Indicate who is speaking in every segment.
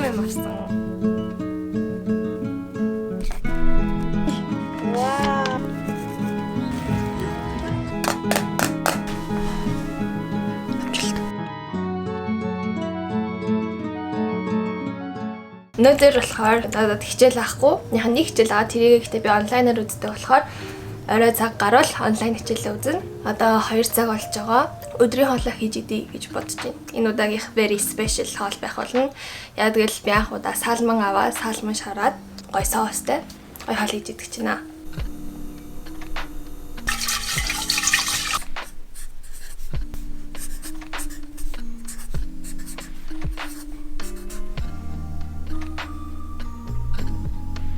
Speaker 1: юм авсан. Өнөөдөр болохоор надад хичээл авахгүй. Нэг хичээл аваад тэрийг ихтэй би онлайнаар үздэг болохоор орой цаг гарвал онлайн хичээлээ үзнэ. Одоо 2 цаг болж байгаа. Өдрийн хоолой хийж идэ гэж бодож байна. Энэ удаагийнх very special хоол байх болно. Яг тэгэл би анх удаа салман аваад салман шараад гой соостой гой хоол хийж идэх чинь аа.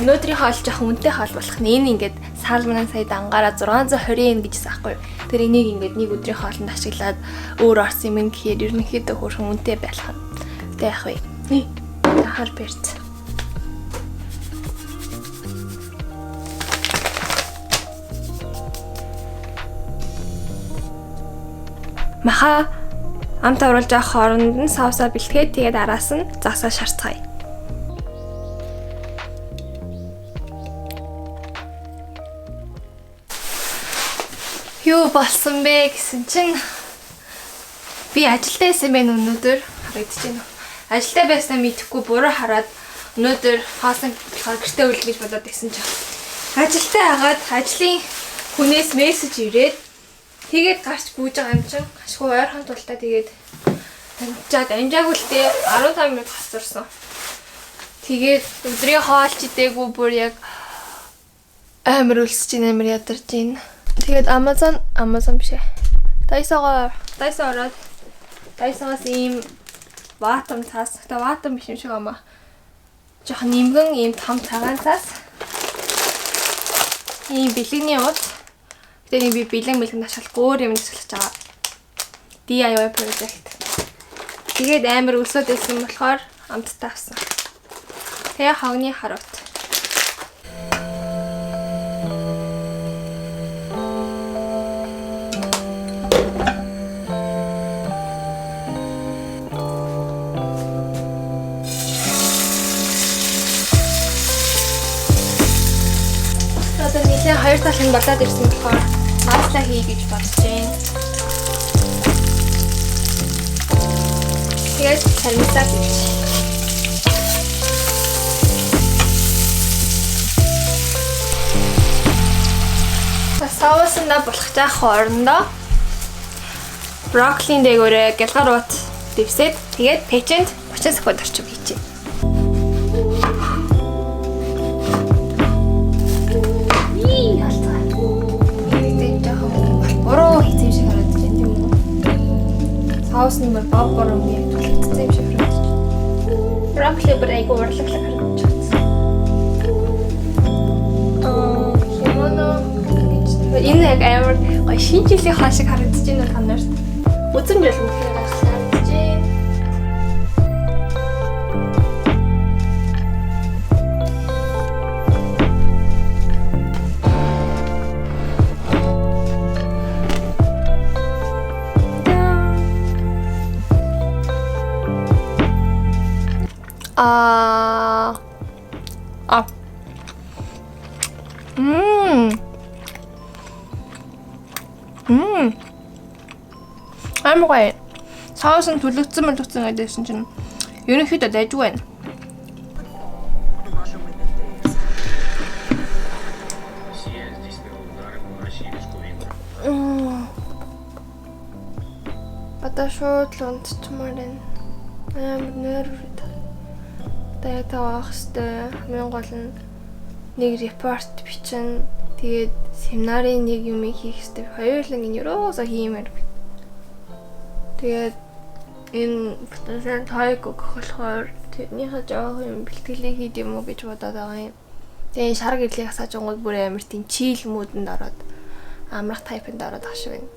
Speaker 1: Өнөөдрийн хоол жоох үнэтэй хоол болох нь энэ ингээд салман сая дангаараа 620 yen гэжсэн аахгүй. Тэр энийг ингээд нэг өдрийн хоолнд ашиглаад өөр орсон юм гэхээр ерөнхийдөө хөрхөн үнэтэй байх нь. Тэ яах вэ? Хар перц. Маха амт оруулж авах хооронд нь соосоо бэлтгээд тэгээд араас нь засаа шарцгаая. Юу болсон бэ гэсэн чинь би ажилдаа байсан байх өнөөдөр харагдаж байна. Ажилдаа байсан мэдэхгүй буруу хараад өнөөдөр хаасан болохоор гэртээ үйл гэж бодоод байсан чинь ажилдаа хагаад ажлын хүнээс мессеж ирээд тэгээд гарч гүйж байгаа юм чинь ашгүй ойрхон тултаа тэгээд амжаагүй л дээ 15 минут хасурсан. Тэгээд өдрийн хоол ч идээгүй бүр яг амар өлсөж ин амар ядарч ин. Тэгээд Amazon биш ээ. Dyson ороод Dyson-аас ийм ватам цаас. Та ватам биш юм шиг амаа. Жохон нимгэн ийм том цагаан цаас. Ийм бэлэгний ууд. Тэгээд би бэлэн ашиглах өөр юм ашиглаж байгаа. DIY project. Тэгээд амар өлсөд байсан болохоор амттай авсан. Тэгээ хогны харуут. Хоёр талын болоод ирсэн болохоор маслаа хий гэж бодож байна. Тэгээд пармезан хийж. Соусна болгох хоорондоо брокколин дээгүүрээ гялгар ут дэвсээд тэгээд печенд 30 секунд орчим хийчихье. Бороо хийсэн шиг харагдаж байна тийм үү? Соус нэмэр бороо юм төлөвлөсөн юм шиг харагдаж байна. Брокколи бүр айгүй урлаглаг харагдаж байна. Энэ яг амар гоё шинжлэлийн хоол шиг харагдаж байна та нарт. Үзэн жил үнэхээр гайхалтай харагдаж байна. Амгай. Соус нь төлөгцсөн гэдээсэн чинь ерөнхийдөө дайжгүй байна. Бата шууд л унтчмаар байна. Амар нервтэй. Тэгээд таах хэвээр хамгийн гол нь нэг репорт бичин тэгээд семинарын нэг юм хийх хэвээр хоёулаа энэ ерөөсөө хиймээр. Тэгээд энэ потенциал тайг өгөх болохоор тэрнийхээ жоох юм бэлтгэлээ хийд юм уу гэж бодоод байгаа юм. Тэгээд шар гэрлийг асаажгууд бүр амар тийм чийл мөдөнд ороод амрах тайпанд ороод ах шиг байна.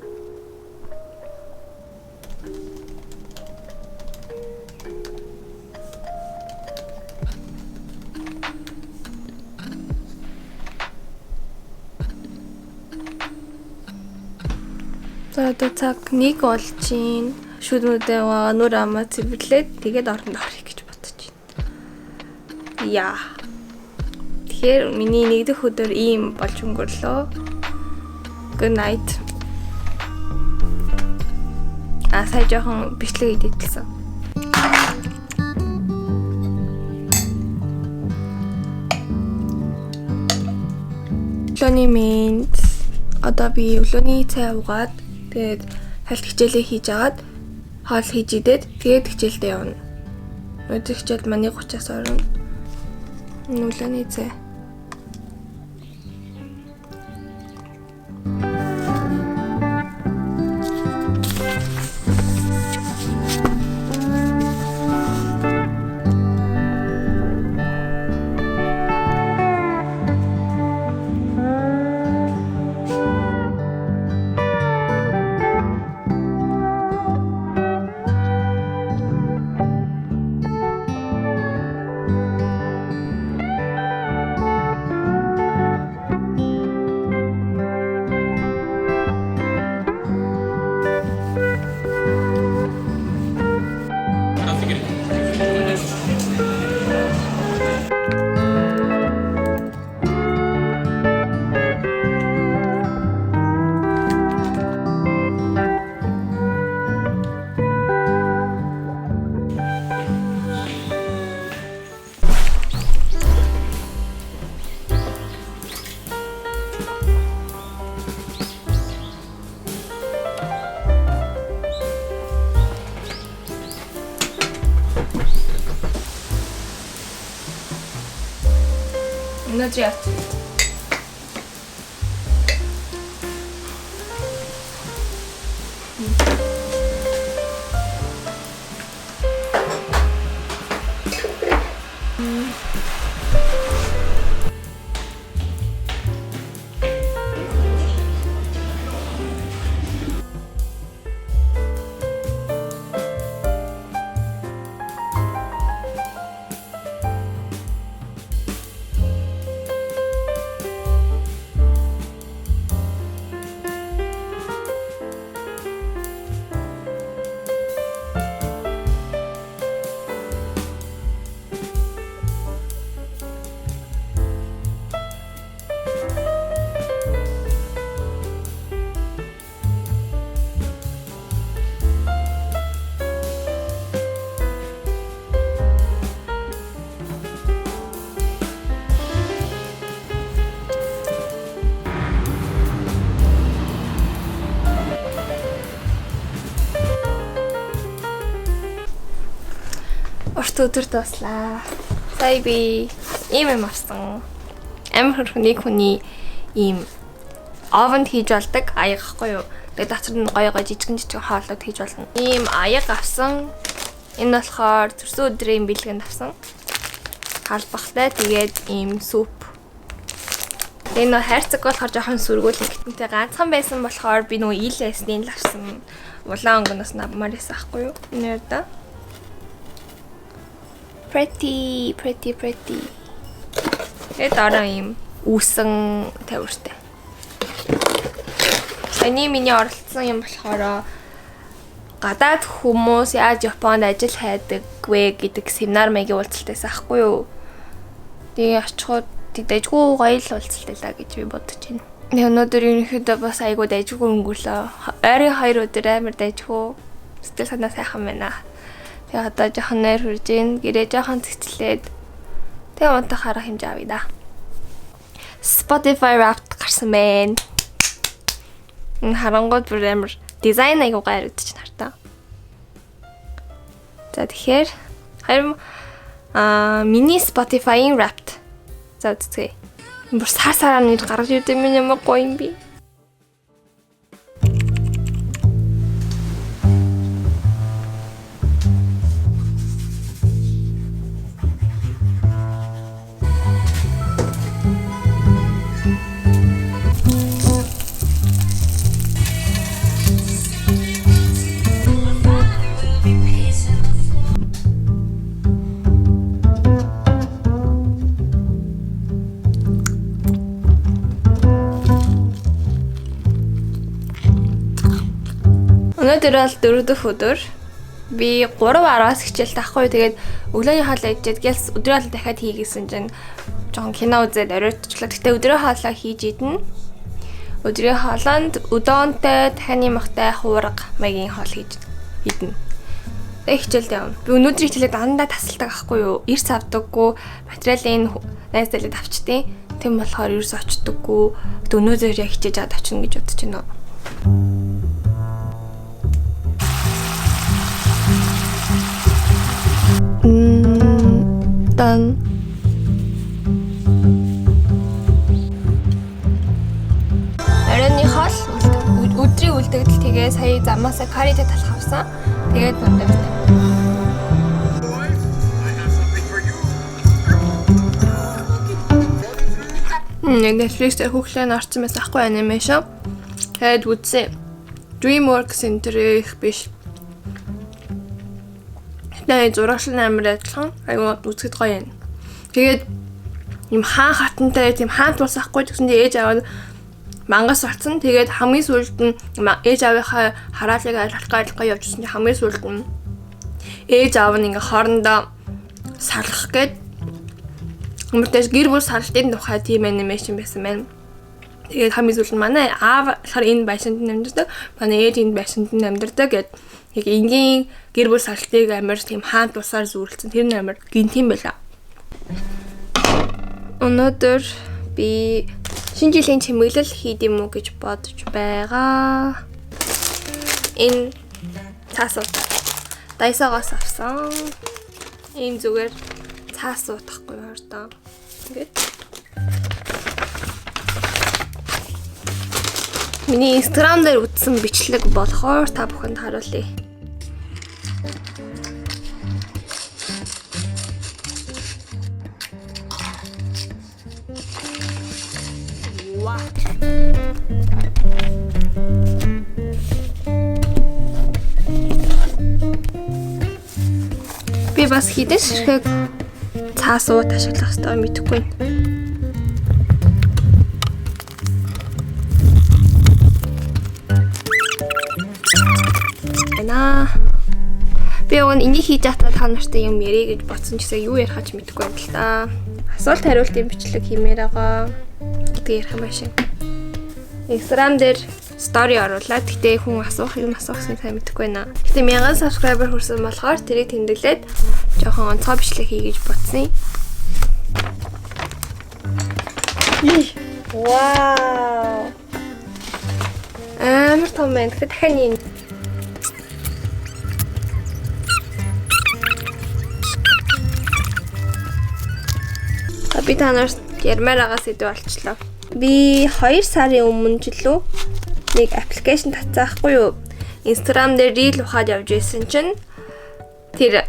Speaker 1: За одоо цаг 1 болж байна. Шүдмүүдээ нүүр амаа цэвэрлээд тэгээд оронд орё гэж бодож байна. Яа. Тэгэхээр миний нэгдүгээр өдөр ийм болж өнгөрлөө. Good night. Сая жоохон бичлэг хийдэлсэн. Өглөөний мэнд. Одоо би өглөөний цай уугаад тэгээд хальт хичээлээ хийж агаад хоол хийж идээд тэгээд хичээлдээ явна. Өдөр хичээлд манай 30-аас орно. Өглөөний цай. Өнөөдөр яац. Урт өдөр дуслаа. Сая би ийм авсан. Амар хөрхний хүний ийм овонд хийж болдог аяг ахгүй юу. Тэгээд дотор нь гоё жижигэн хооллоод хийж болно. Ийм аяг авсан. Энэ болохоор төрсөн өдрийн бэлгэнд авсан. Халбахтай тэгээд ийм суп. Энэ хайрцаг болохоор жоохон сүргүүл гэтэнтэй ганцхан байсан болохоор би нөгөө ийлээсний л авсан. Улаан өнгөнөөс навмаар байсан ахгүй юу. Энэ одоо Pretty. Тэгээд араа юм үүсэн тавиртай. Саяны миний оролцсон юм болохоор гадаад хүмүүс яаж Японд ажил хайдаг вэ гэдэг семинар маягийн уулзалтаас ахгүй юу. Тэгээ очиход дайггүй гоё л уулзалтаа гэж би бодож байна. Өнөөдөр ерөнхийдөө бас айгуу дайггүй өнгөрлөө. Ойрын 2 өдөр амар дайггүй сэтгэл санаа сайхан байна. Тэгээ одоо жоохон нойр хурж ийн, гэрээ жоохон цэцлээд тэгээ унтах харах хэмжээ авъя да. Spotify Wrapped гарсан байна. Энэ харангууд бүр амар дизайн аягүй гарагдчих нартай. За тэгэхээр харин миний Spotify Wrapped. За үзье. Бүр сараа нэр гаргаж ирдэг юм гоё юм би. Өнөөдөр бол 4 дахь өдөр. Би 3-10-аас хичээл тахгүй. Тэгээд өглөөний хоолоо идээд гэлс өдрийн хоолоо дахиад хий гэсэн чинь жоохон кино үзээд оройтчлаа. Гэтэ өдрийн хоолоо хийж идэнэ. Өдрийн хоолонд удоонтой, дахианы махтай хуурга маягийн хоол хийж идэнэ. Тэгээд хичээлд явна. Би өнөөдрийн хичээлээ дандаа тасалдаг ахгүй юу? Эрс авдаггүй, материалын найз залид авчдیں۔ Тэм болохоор ерөөс очдоггүй. Өнөөдөр яг хичээж аваад очно гэж бодож байна. Дан Оройны хоол өдрийн үлдэгдэл тэгээ сая замаасаа каритэй талах авсан. Тэгээд өндөрлөө. Netflix-ээр хүүхлэн орсон байсан ахгүй анимашн. Тэгээд үзсэн. DreamWorks энтрэх биш. Тэгээд зурагчлан амар адилхан. Айгуу үзэхэд гоё юм. Тэгээд юм хаан хатантай тийм хаант болсон ахгүй гэсэн чинь ээж аваад мангас орсон. Тэгээд хамгийн сүүлд нь ээж аавынхаа хараалыг алхах явжсэн чинь хамгийн сүүлд нь ээж аав нь ингээ хоорондоо сарлах гээд өмнөдөөс гэр бүл сарлтын тухай тийм анимашн байсан байна. Тэгээд хамгийн сүүлд нь манай аав болохоор энэ байшинд амьдардаг, манай ээж энэ байшинд амьдардаг гэд яг энгийн гэр бүл сарлтыг амар тийм хаант усаар зүүрлсэн. Тэр нь амар гинтийн байла. Өнөөдөр би шинэ жилийн чимэглэл хийд юм уу гэж бодож байгаа. Энэ цаасууд дайсагаас авсан. Ийм зүгээр цаас уутахгүй хоёртоо. Ингээд. Миний Instagram дээр үзсэн бичлэг болохоор та бүхэнд харуулъя. Би бас хідэн ширхэг цаасуу ашиглах хэрэгтэй мэдэхгүй. Би өгөн энийг хийж байхдаа та нартай юм ярэ гэж бодсон ч гэсэн юу ярих ч мэдэхгүй юм л та. Асуулт хариултын бичлэг хиймээр байгаа. Гэдэг ярих юм байна. Instagram дээр story оруулаад гэтээ хүн асуух гэсэн сайн мэдэхгүй байна. Гэтээ 1000 subscriber хүрсэн болохоор тэрийг тэмдэглээд жоохон онцгой бичлэг хий гэж бодсон. Вау. Амар том байна. Гэтээ дахиад нэг би танаас ярмаар байгаа сэдв болчлоо. Би 2 сарын өмнө ч лөө нэг аппликейшн татсаахгүй юу? Instagram дээр reel ухаад явж байсан чинь тэр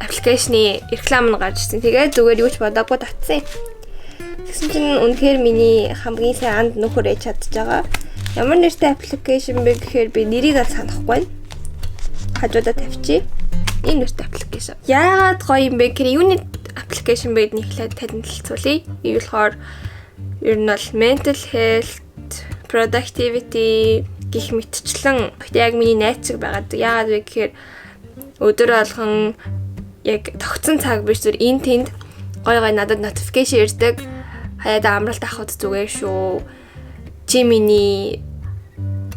Speaker 1: аппликейшны реклам нь гарч ирсэн. Тэгээд зүгээр юу ч бодоогүй татсан. Тэгсэн чинь үнэхээр миний хамгийн сайн анд нөхөр ээж чадж байгаа. Ямар нэртэй аппликейшн бэ гэхээр би нэрийг аль санахгүй байна. Хажуудаа тавьчих. Энэ нэртэй аппликейшн. Яагаад гоё юм бэ гэхээр юуны аппликейшн байдгийг хэлээд танилцуулъя. Энэ болохоор ер нь бол mental health, productivity гэх мэтчлэн яг миний найзыг байгаад. Яагаад вэ гэхээр өдөр болгон яг тогтсон цаг биш зүгээр энэ тэнд гой надад notification ирдэг. Хаяад амралт авахд зүгээр шүү. Чи миний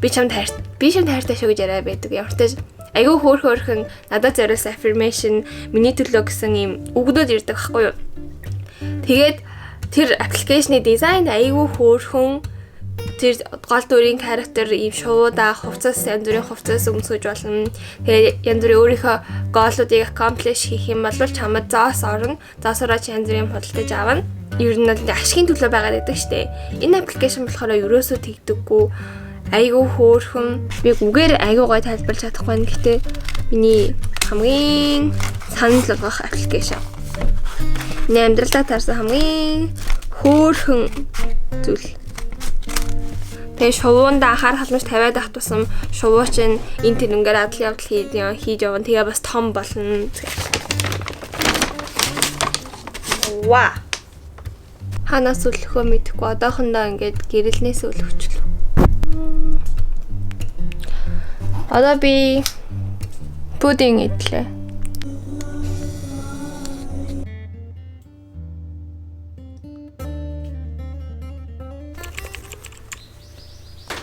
Speaker 1: би чамд хайртай шүү гэж яриа байдаг. Ямар ч айгүй хөөрхөн надад зориулсан affirmation миний төлөө гэсэн юм үгнүүд ирдэг байхгүй юу. Тэгээд тэр аппликейшны дизайн айгүй хөөрхөн тэр гол дүрийн характер ийм шуудаа хувцас янз бүрийн хувцас өмсгөж болно. Тэгээд янз бүрийн өөрийнхөө гоолуудыг accomplish хийх юм бол чамд зоос орно. Зоосороо чи янз бүрийн худалдаж авна. Ер нь л ашигын төлөө байгаад байдаг штэ. Энэ аппликейшн болохоор ерөөсөө тэгдэггүй. Айгүй хөөрхөн. Би үгээр айгүй гой тайлбарлаж чадахгүй байна. Гэхдээ миний хамгийн санал болгох аппликейшн. Миний амьдралдаа таарсан хамгийн хөөрхөн зүйл. Тэгээ шувуунд анхаар халмж тавиад ах тусам шувуу чинь энэ тэрнгээр адал явдал хийж явна. Тэгээ бас том болно. Ва. Ханаас үлэхөө мэдэхгүй одоохондоо ингээд гэрэлнээс үлэвчлээ. Одоо би Пудинг идлээ.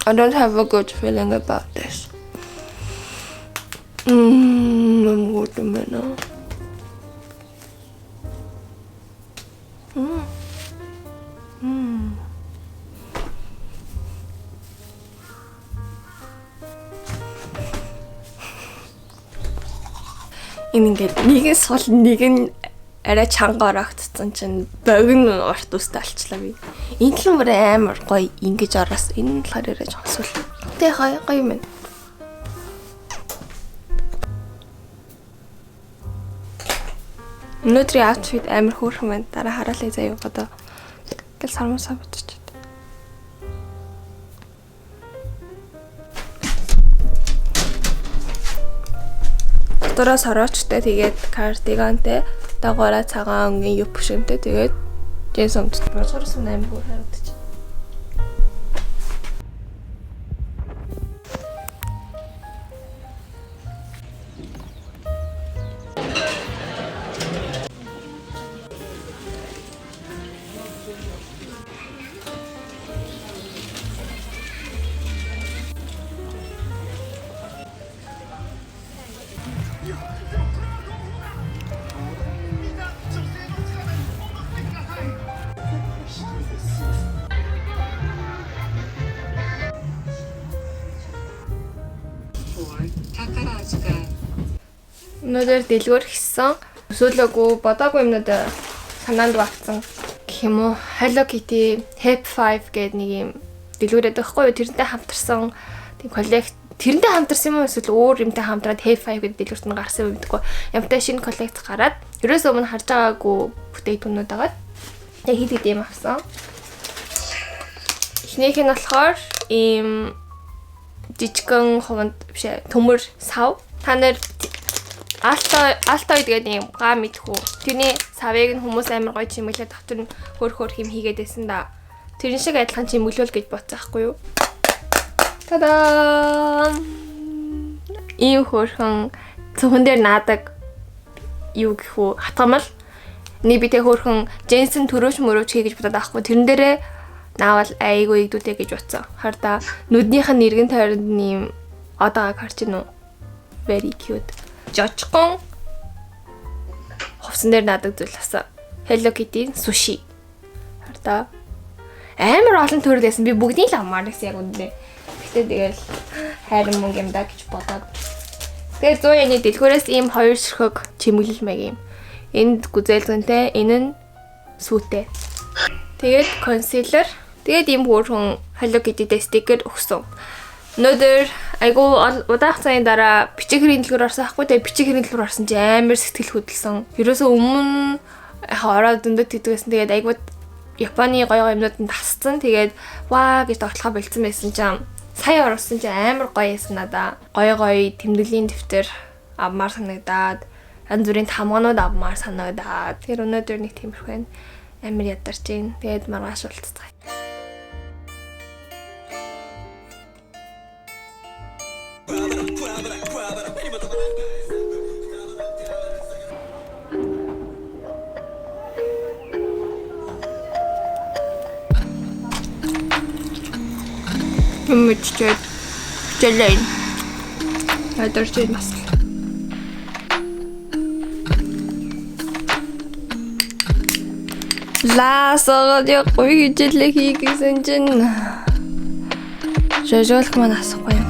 Speaker 1: I don't have a good feeling about this. 아무것도 매나. Ингээд нэг нь сул нэг нь арай чангаар агтцсан чинь богино урт устай алчлаа би. Энэ л мөр амар гоё ингэж ороос энэ талаар яриаж хосвол. Тэ гоё юм. Өнөөдрийн outfit амар хөөрхөн байна. Дараа хараалаа заяа одоо. Гэл сармусаа бодчих. Дотороо сороочтой тэгээд кардигантэй дагаараа цагаан өнгийн юп шимтэй тэгээд джинс өмчт босгорсон амар бүр харагдчих. Өнөөдөр дэлгүүр хийсэн. Өсөөлөөгүй бодоогүй юмнууд санаанд багтсан гэх юм уу. Hello Kitty Happy 5 гэдэг нэг юм дэлгүүрээд байхгүй юу? Тэрнтэй хамтарсан тийм коллект тэрнтэй хамтарсан юм уу эсвэл өөр юмтай хамтраад Happy 5 гэдэг дэлгүүрт нь гарсан юм гэдэггүй. Ямтай шинэ коллект гараад ерөөсөө өмнө харж байгаагүй бүтээгдэхүүнүүд агаад яг хэд хэд юм авсан. Эхнийх нь болохоор ийм жижигхэн хуванд биш төмөр сав. Та нар Алтаа гэдэг юм га мэдхүү. Тэрний савыг нь хүмүүс амар гоё чимэглээ дотор нь хөр хим хийгээд байсан да. Тэрэн шиг адилхан чимэглүүл гэж бодсаахгүй юу? Та-даа! Ийм хөрхөн цүхэн дээр наадаг юу гэх үү? Хатгамал. Нэг битээ хөрхөн Jensen төрөөч мөрөөч хий гэж бодоод аахгүй. Тэрэн дээрээ наавал айгүй игдүүтэй гэж бодсон. Хараа нүднийх нь нэргэн тойронд ийм одоогоо харж гинүү. Very cute. Жожгон хувцсан дээр наадаг зүйл асан. Hello Kitty sushi. Хараа амар олон төрөл байсан. Би бүгдийг л амаар гэсэн яг үнэндээ. Гэтэ тэгэл хайрын мөнгө юм да гэж бодоод. Тэгээд 100 yen-ийн дэлгүүрээс ийм хоёр ширхэг чимэглэл маяг юм. Энд гүзээлгэнтэй, энэ нь сүүтэй. Тэгээд concealer. Тэгээд ийм хөөрхөн Hello Kitty-тэй стикер өгсөн. Өнөөдөр айгу удаах цагийн дараа бичиг хэрийн дэлгүүр орсон ахгүй тэгээ бичиг хэрийн дэлгүүр орсон чи амар сэтгэл хөдлсөн. Ерөөсөө өмнө ороод дөндөд тэгдэгсэн тэгээд айгу Японы гоё юмнууд нь тасцсан. Тэгээд ваа гэж тоглохоо болцсон байсан чинь сая орсон чи амар гоё байсан надаа. Гоё тэмдэглэлийн дэвтэр авмаар санагдаад янз бүрийн тамганууд авмаар санагдаад. Тэр өнөөдөр нэг тиймэрхүү байна. Амар ядарч байна. Тэгээд маргааш уулзцгаая. Мөчтэй жэлэн. Ядарч байна. Лаасаад яг гоё хижээлээ хийгээсэн чинь жожоолох маань асахгүй.